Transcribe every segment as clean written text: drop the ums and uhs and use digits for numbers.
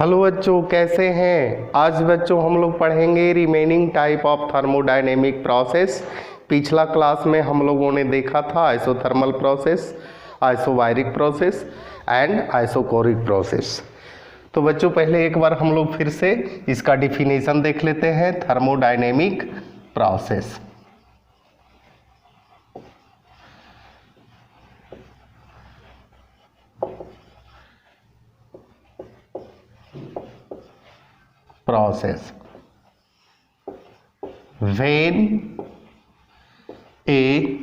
Hello बच्चों, कैसे हैं। आज बच्चों हम लोग पढ़ेंगे remaining type of thermodynamic process. पिछला क्लास में हम लोगों ने देखा था isothermal process, isobaric process and isochoric process. तो बच्चों पहले एक बार हम लोग फिर से इसका डिफिनेशन देख लेते हैं। Thermodynamic process, when a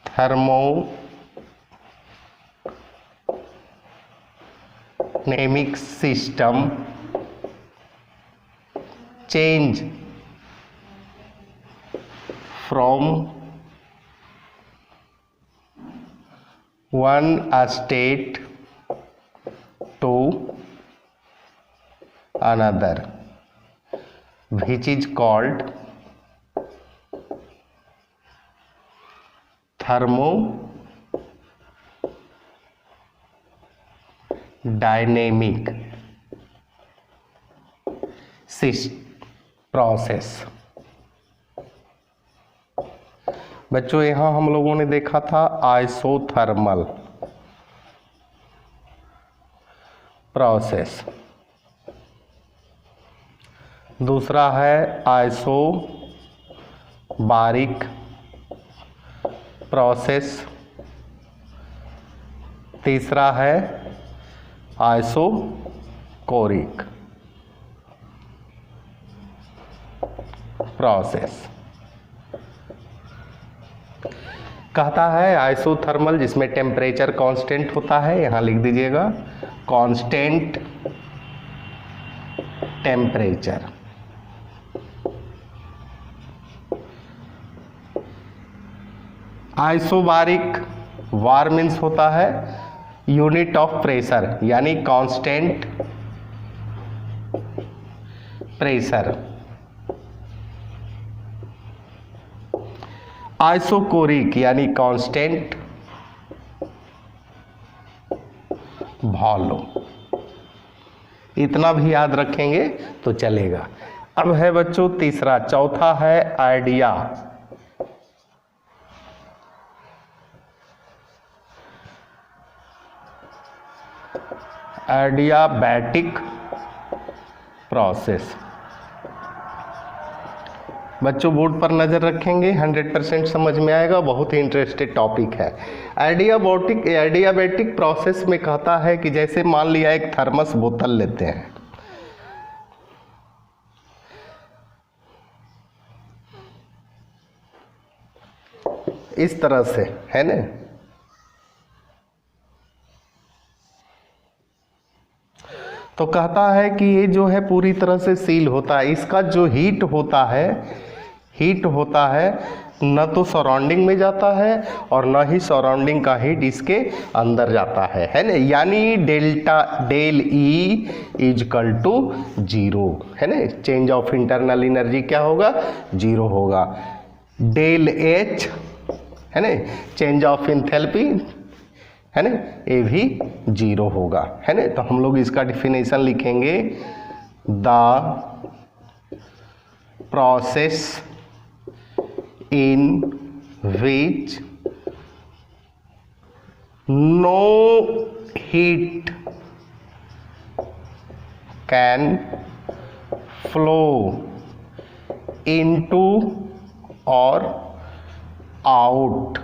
thermodynamic system change from one state to another, which is called thermodynamic process. बच्चों यहाँ हम लोगों ने देखा था आइसोथर्मल प्रोसेस, दूसरा है आइसोबारिक प्रोसेस, तीसरा है आइसोकोरिक प्रोसेस। कहता है आइसोथर्मल जिसमें टेम्परेचर कांस्टेंट होता है, यहां लिख दीजिएगा कांस्टेंट टेम्परेचर। आइसोबारिक वार मीन्स होता है यूनिट ऑफ प्रेशर, यानी कांस्टेंट प्रेशर। आइसोकोरिक यानी कांस्टेंट वॉल्यूम। इतना भी याद रखेंगे तो चलेगा। अब है बच्चों तीसरा, चौथा है एडियाबैटिक प्रोसेस। बच्चों बोर्ड पर नज़र रखेंगे, 100% समझ में आएगा, बहुत ही इंटरेस्टेड टॉपिक है। एडियाबैटिक प्रोसेस में कहता है कि जैसे मान लिया एक थर्मस बोतल लेते हैं, इस तरह से है ना, तो कहता है कि ये जो है पूरी तरह से सील होता है। इसका जो हीट होता है न तो सराउंडिंग में जाता है और न ही सराउंडिंग का हीट इसके अंदर जाता है ना। यानी del E equal to zero है ना। चेंज ऑफ इंटरनल एनर्जी क्या होगा, जीरो होगा। डेल एच है ना, चेंज ऑफ एंथैल्पी है ना, ये भी जीरो होगा है ना। तो हम लोग इसका डिफिनेशन लिखेंगे, the process in which no heat can flow into or out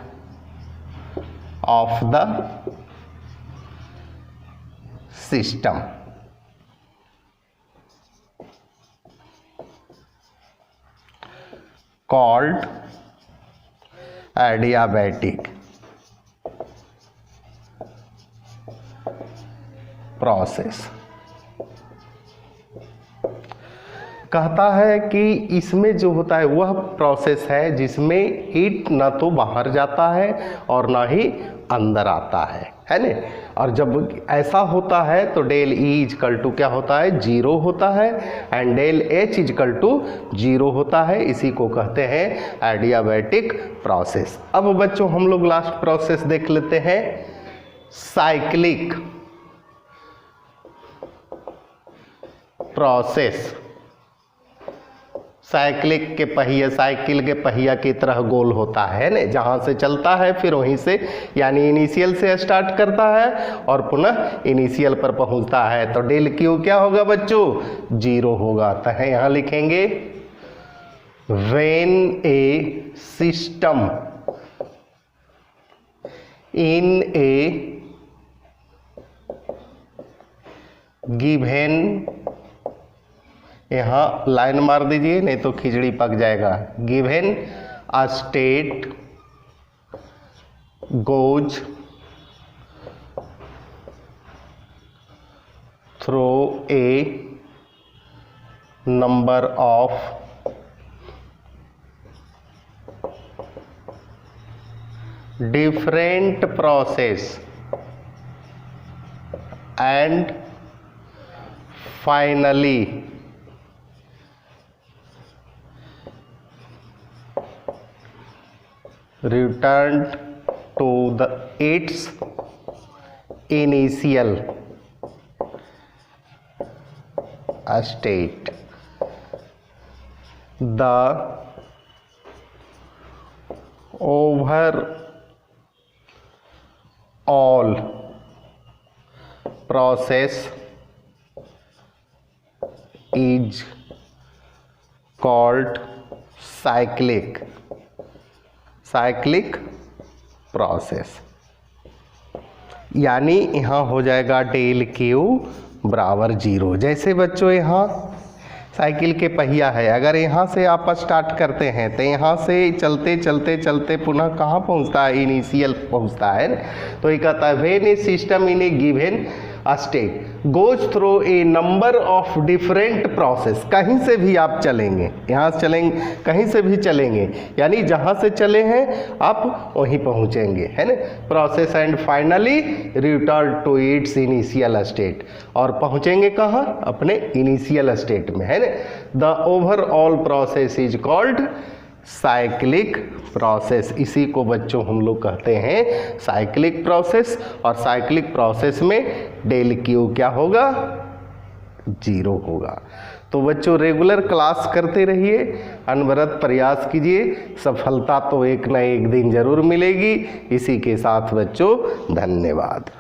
of the system called adiabatic process. कहता है कि इसमें जो होता है वह प्रोसेस है जिसमें हीट ना तो बाहर जाता है और ना ही अंदर आता है ना। और जब ऐसा होता है तो डेल ई इजकल टू क्या होता है, जीरो होता है, and del H is equal to zero होता है। इसी को कहते हैं एडियाबैटिक प्रोसेस। अब बच्चों हम लोग लास्ट प्रोसेस देख लेते हैं, साइक्लिक प्रोसेस साइकिल के पहिया की तरह गोल होता है ना, जहाँ से चलता है फिर वहीं से यानी इनिशियल से स्टार्ट करता है और पुनः इनिशियल पर पहुँचता है। तो डेल क्यू क्या होगा बच्चों? 0 होगा। तो है यहाँ लिखेंगे when A system in A given, यहाँ लाइन मार दीजिए नहीं तो खिचड़ी पक जाएगा। Given a state goes through a number of different process and finally returned to its initial state. The overall process is called cyclic process। यानी यहाँ हो जाएगा डेल क्यू बराबर 0। जैसे बच्चों यहाँ साइकिल के पहिया है, अगर यहाँ से आप स्टार्ट करते हैं तो यहाँ से चलते चलते चलते पुनः कहाँ पहुँचता है? इनिशियल पहुँचता है। तो ये कहता है when A system in A given state goes through a number of different process. कहीं से भी आप चलेंगे, यहाँ से चलेंगे, कहीं से भी चलेंगे, यानी जहाँ से चले हैं आप वहीं पहुँचेंगे, है ना। Process and finally return to its initial state, और पहुँचेंगे कहाँ? अपने इनिशियल स्टेट में, है ना। The overall process is called cyclic process. इसी को बच्चों हम लोग कहते हैं साइक्लिक प्रोसेस। और साइक्लिक प्रोसेस में डेल क्यू क्या होगा? 0 होगा। तो बच्चों रेगुलर क्लास करते रहिए, अनवरत प्रयास कीजिए, सफलता तो एक न एक दिन जरूर मिलेगी। इसी के साथ बच्चों धन्यवाद।